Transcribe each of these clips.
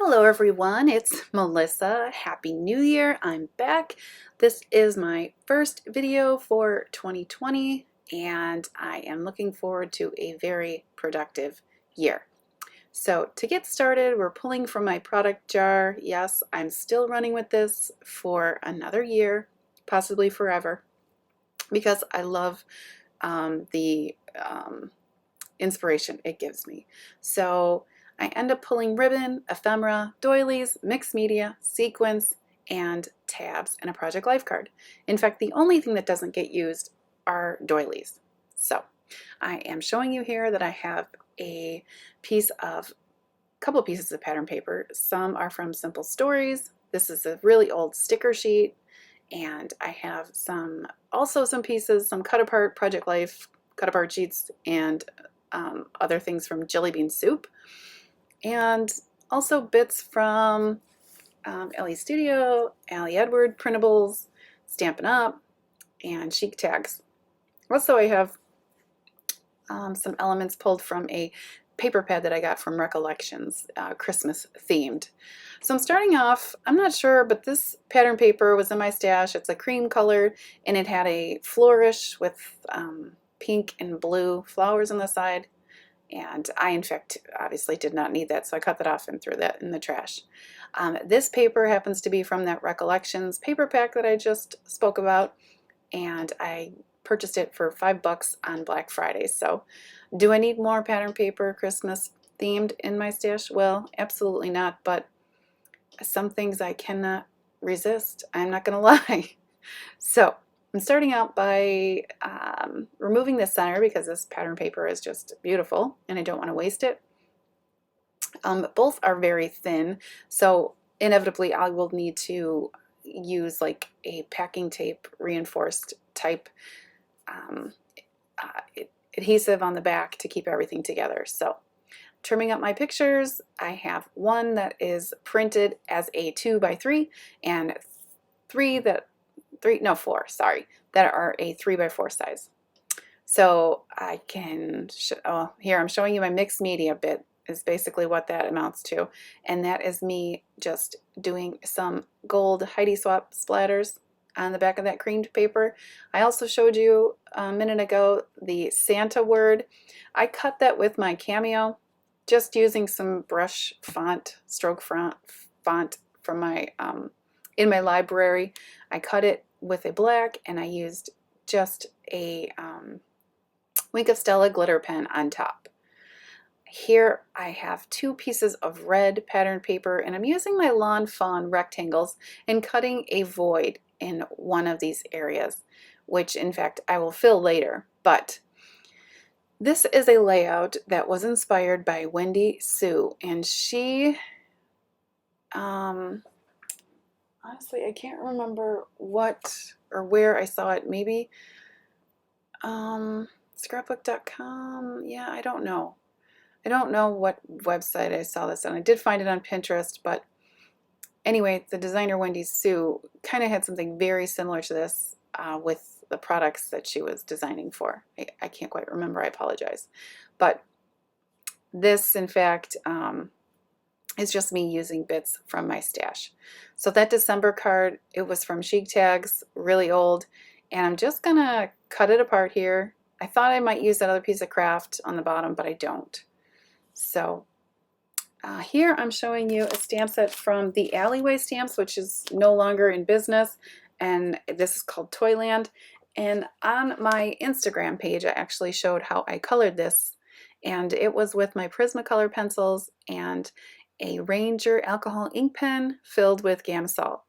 Hello everyone, it's Melissa. Happy New Year. I'm back. This is my first video for 2020 and I am looking forward to a very productive year. So to get started, we're pulling from my product jar. Yes, I'm still running with this for another year, possibly forever, because I love the inspiration it gives me. So I end up pulling ribbon, ephemera, doilies, mixed media, sequins, and tabs and a project life card. In fact, the only thing that doesn't get used are doilies. So I am showing you here that I have a couple of pieces of pattern paper. Some are from Simple Stories. This is a really old sticker sheet, and I have also some pieces, some cut apart Project Life cut apart sheets, and other things from Jelly Bean Soup, and also bits from Ellie Studio, Allie Edward printables, Stampin' Up, and Chic tags. Also, I have some elements pulled from a paper pad that I got from Recollections, Christmas themed. So I'm starting off, I'm not sure, but this pattern paper was in my stash. It's a cream colored and it had a flourish with pink and blue flowers on the side. And I, in fact, obviously did not need that, so I cut that off and threw that in the trash. This paper happens to be from that Recollections paper pack that I just spoke about, and I purchased it for $5 on Black Friday. So do I need more pattern paper Christmas themed in my stash? Well, absolutely not, but some things I cannot resist. I'm not gonna lie. So I'm starting out by removing the center because this pattern paper is just beautiful and I don't want to waste it. Both are very thin, so inevitably I will need to use like a packing tape reinforced type adhesive on the back to keep everything together. So trimming up my pictures, I have one that is printed as a 2x3 and four, sorry, that are a 3x4 size. So I can, here I'm showing you my mixed media bit is basically what that amounts to. And that is me just doing some gold Heidi Swap splatters on the back of that creamed paper. I also showed you a minute ago the Santa word. I cut that with my Cameo, just using some brush font, stroke font from my, in my library. I cut it with a black and I used just a Wink of Stella glitter pen on top. Here I have two pieces of red pattern paper and I'm using my Lawn Fawn rectangles and cutting a void in one of these areas, which in fact I will fill later. But this is a layout that was inspired by Wendy Sue, and she, honestly, I can't remember what or where I saw it. Maybe scrapbook.com. Yeah, I don't know. I don't know what website I saw this on. I did find it on Pinterest, but anyway, the designer Wendy Sue kind of had something very similar to this with the products that she was designing for. I can't quite remember, I apologize. But this, in fact, is just me using bits from my stash. So that December card, it was from Chic Tags, really old, and I'm just gonna cut it apart here. I thought I might use that other piece of craft on the bottom, but I don't. So here I'm showing you a stamp set from the Alleyway Stamps, which is no longer in business, and this is called Toyland. And on my Instagram page, I actually showed how I colored this, and it was with my Prismacolor pencils and a Ranger alcohol ink pen filled with Gamsol.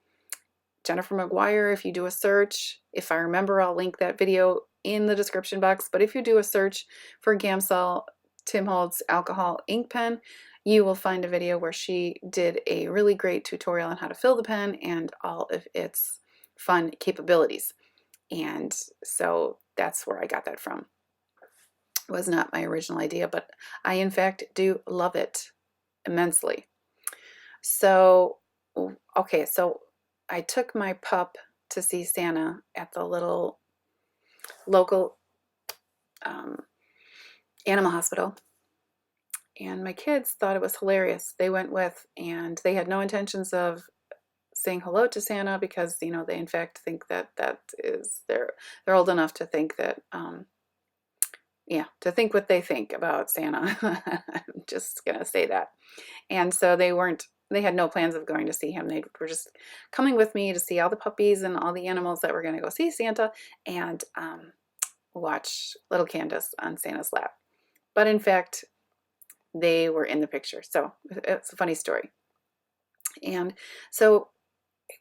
Jennifer McGuire, if you do a search, if I remember, I'll link that video in the description box, but if you do a search for Gamsol Tim Holtz alcohol ink pen, you will find a video where she did a really great tutorial on how to fill the pen and all of its fun capabilities. And so that's where I got that from. It was not my original idea, but I in fact do love it immensely. So, okay, so I took my pup to see Santa at the little local animal hospital, And my kids thought it was hilarious. They went with, and they had no intentions of saying hello to Santa because, you know, they in fact think that they're old enough to think that, yeah, to think what they think about Santa. I'm just gonna say that. And so they had no plans of going to see him. They were just coming with me to see all the puppies and all the animals that were going to go see Santa and watch little Candace on Santa's lap. But in fact, they were in the picture. So it's a funny story. And so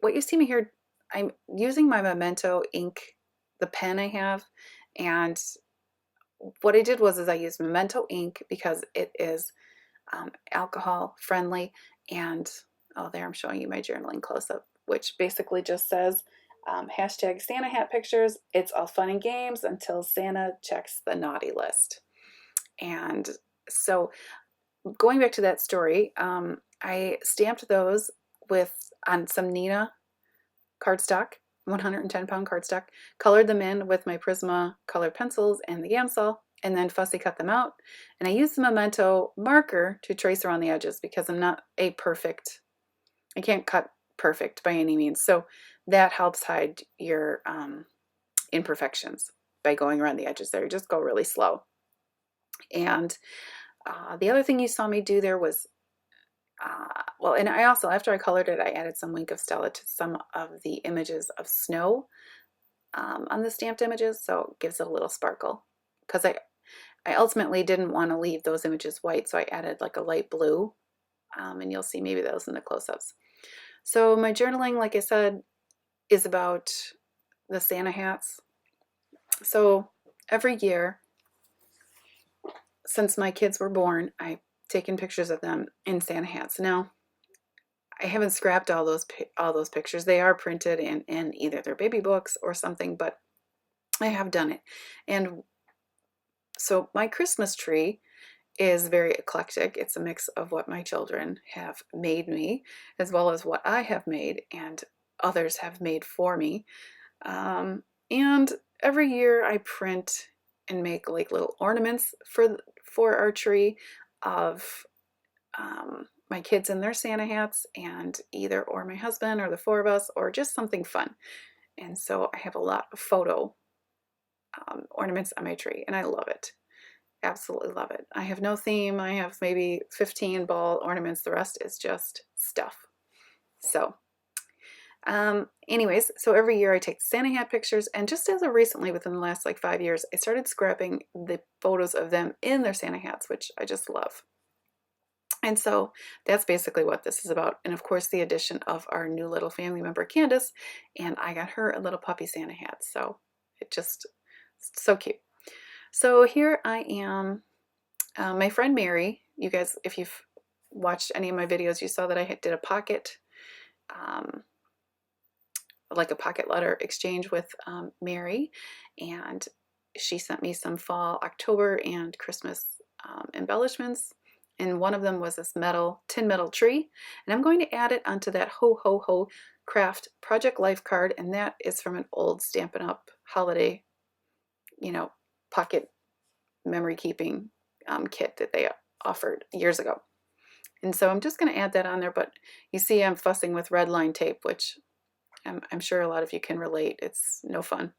what you see me here, I'm using my Memento ink, the pen I have. And what I did was I used Memento ink because it is alcohol friendly. And oh, there I'm showing you my journaling close-up, which basically just says hashtag Santa hat pictures. It's all fun and games until Santa checks the naughty list. And so going back to that story, I stamped those on some Nina cardstock, 110-pound cardstock, colored them in with my Prisma colored pencils and the Gamsol, and then fussy cut them out. And I used the Memento marker to trace around the edges because I'm not I can't cut perfect by any means. So that helps hide your imperfections by going around the edges there. You just go really slow. And the other thing you saw me do there was, well, and I also, after I colored it, I added some Wink of Stella to some of the images of snow on the stamped images, so it gives it a little sparkle. Because I ultimately didn't want to leave those images white, so I added like a light blue, and you'll see maybe those in the close-ups. So my journaling, like I said, is about the Santa hats. So every year, since my kids were born, I've taken pictures of them in Santa hats. Now, I haven't scrapped all those pictures. They are printed in either their baby books or something, but I have done it. And so my Christmas tree is very eclectic. It's a mix of what my children have made me, as well as what I have made and others have made for me. And every year I print and make like little ornaments for our tree of my kids in their Santa hats, and either or my husband or the four of us, or just something fun. And so I have a lot of photo ornaments on my tree, and I love it. Absolutely love it. I have no theme. I have maybe 15 ball ornaments. The rest is just stuff. So anyways, so every year I take Santa hat pictures, and just as of recently, within the last like 5 years, I started scrapping the photos of them in their Santa hats, which I just love. And so that's basically what this is about. And of course, the addition of our new little family member, Candace, and I got her a little puppy Santa hat. So it just, so cute. So here I am, my friend Mary. You guys, if you've watched any of my videos, you saw that I did a pocket, like a pocket letter exchange with Mary, and she sent me some fall, October, and Christmas embellishments. And one of them was this tin metal tree, and I'm going to add it onto that Ho Ho Ho Craft Project Life card, and that is from an old Stampin' Up! Holiday, pocket memory keeping kit that they offered years ago. And so I'm just going to add that on there, but you see I'm fussing with red line tape, which I'm sure a lot of you can relate. It's no fun.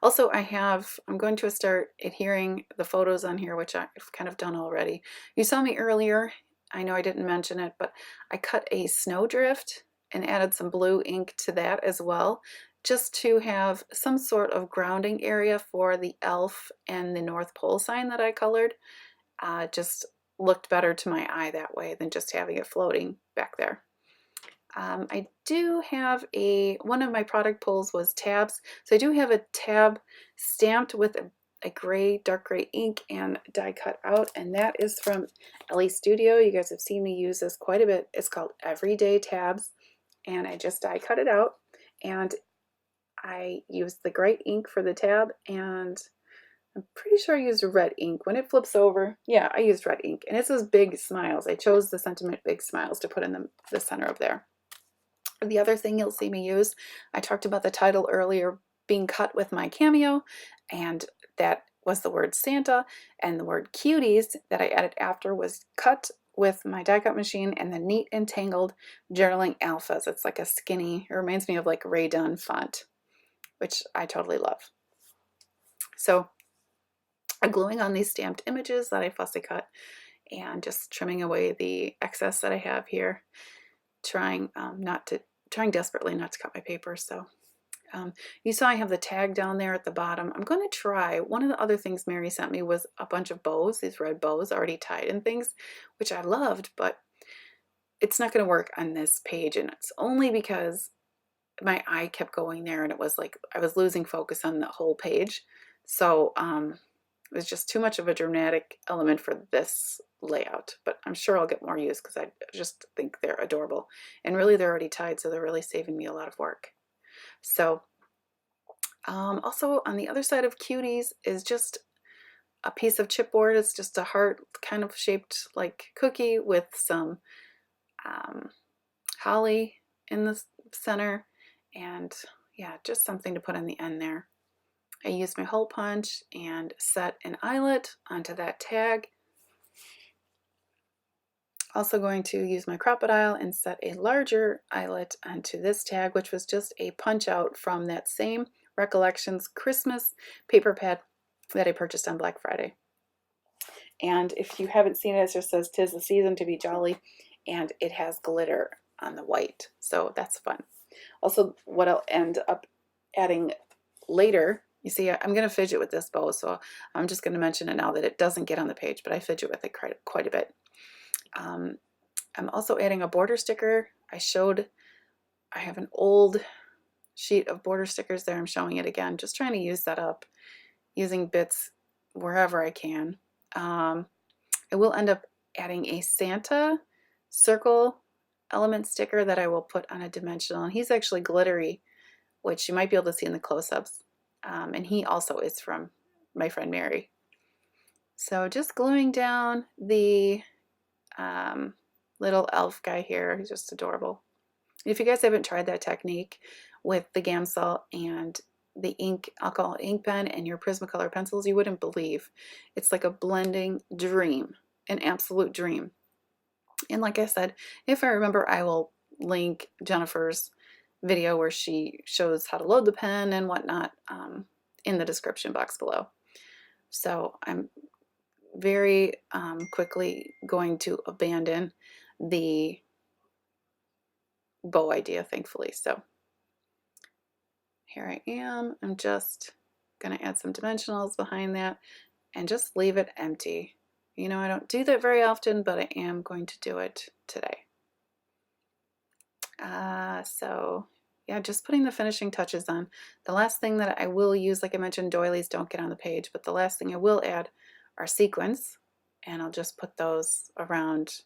Also, I'm going to start adhering the photos on here, which I've kind of done already. You saw me earlier. I know I didn't mention it, but I cut a snowdrift and added some blue ink to that as well, just to have some sort of grounding area for the elf and the North Pole sign that I colored. Just looked better to my eye that way than just having it floating back there. I do have one of my product pulls was tabs. So I do have a tab stamped with a dark gray ink and die cut out, and that is from Ellie Studio. You guys have seen me use this quite a bit. It's called Everyday Tabs, and I just die cut it out, and I used the gray ink for the tab, and I'm pretty sure I used red ink. When it flips over, yeah, I used red ink, and it says Big Smiles. I chose the sentiment Big Smiles to put in the center of there. The other thing you'll see me use, I talked about the title earlier being cut with my Cameo, and that was the word Santa, and the word Cuties that I added after was cut with my die cut machine, and the Neat and Tangled Journaling Alphas. It's like a skinny, it reminds me of like Ray Dunn font, which I totally love. So I'm gluing on these stamped images that I fussy cut and just trimming away the excess that I have here, trying desperately not to cut my paper. So you saw I have the tag down there at the bottom. I'm going to try, one of the other things Mary sent me was a bunch of bows, these red bows already tied in things, which I loved, but it's not going to work on this page, and it's only because my eye kept going there and it was like I was losing focus on the whole page. So it was just too much of a dramatic element for this layout, but I'm sure I'll get more use because I just think they're adorable, and really they're already tied, so they're really saving me a lot of work. So also on the other side of Cuties is just a piece of chipboard. It's just a heart kind of shaped like cookie with some holly in the center, and yeah, just something to put on the end there. I used my hole punch and set an eyelet onto that tag. Also going to use my crocodile and set a larger eyelet onto this tag, which was just a punch out from that same Recollections Christmas paper pad that I purchased on Black Friday. And if you haven't seen it, it just says "'Tis the season to be jolly," and it has glitter on the white, so that's fun. Also, what I'll end up adding later, you see, I'm going to fidget with this bow, so I'm just going to mention it now that it doesn't get on the page, but I fidget with it quite a bit. I'm also adding a border sticker. I have an old sheet of border stickers there. I'm showing it again, just trying to use that up, using bits wherever I can. I will end up adding a Santa circle element sticker that I will put on a dimensional, and he's actually glittery, which you might be able to see in the close-ups, and he also is from my friend Mary. So just gluing down the little elf guy here. He's just adorable. If you guys haven't tried that technique with the Gamsol and the ink, alcohol ink pen, and your Prismacolor pencils, you wouldn't believe. It's like a blending dream, an absolute dream. And like I said, if I remember, I will link Jennifer's video where she shows how to load the pen and whatnot in the description box below. So I'm very quickly going to abandon the bow idea, thankfully. So here I am. I'm just going to add some dimensionals behind that and just leave it empty. You know, I don't do that very often, but I am going to do it today. So yeah, just putting the finishing touches on. The last thing that I will use, like I mentioned, doilies don't get on the page, but the last thing I will add are sequins, and I'll just put those around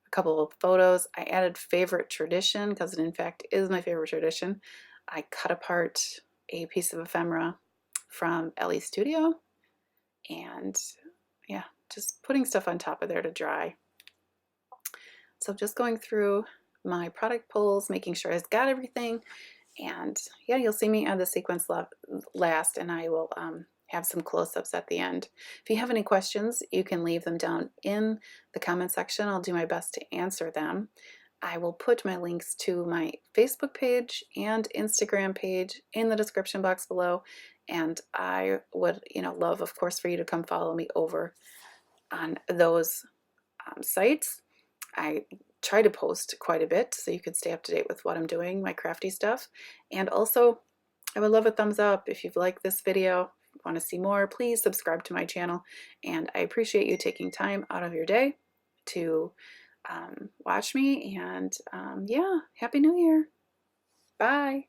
a couple of photos. I added favorite tradition because it in fact is my favorite tradition. I cut apart a piece of ephemera from Ellie's studio, and yeah, just putting stuff on top of there to dry. So just going through my product pulls, making sure I've got everything, and yeah, you'll see me add the sequence last, and I will have some close-ups at the end. If you have any questions, you can leave them down in the comment section. I'll do my best to answer them. I will put my links to my Facebook page and Instagram page in the description box below, and I would, love, of course, for you to come follow me over on those sites. I try to post quite a bit so you can stay up to date with what I'm doing, my crafty stuff. And also, I would love a thumbs up if you've liked this video. Want to see more, please subscribe to my channel, and I appreciate you taking time out of your day to watch me, and yeah, Happy New Year. Bye.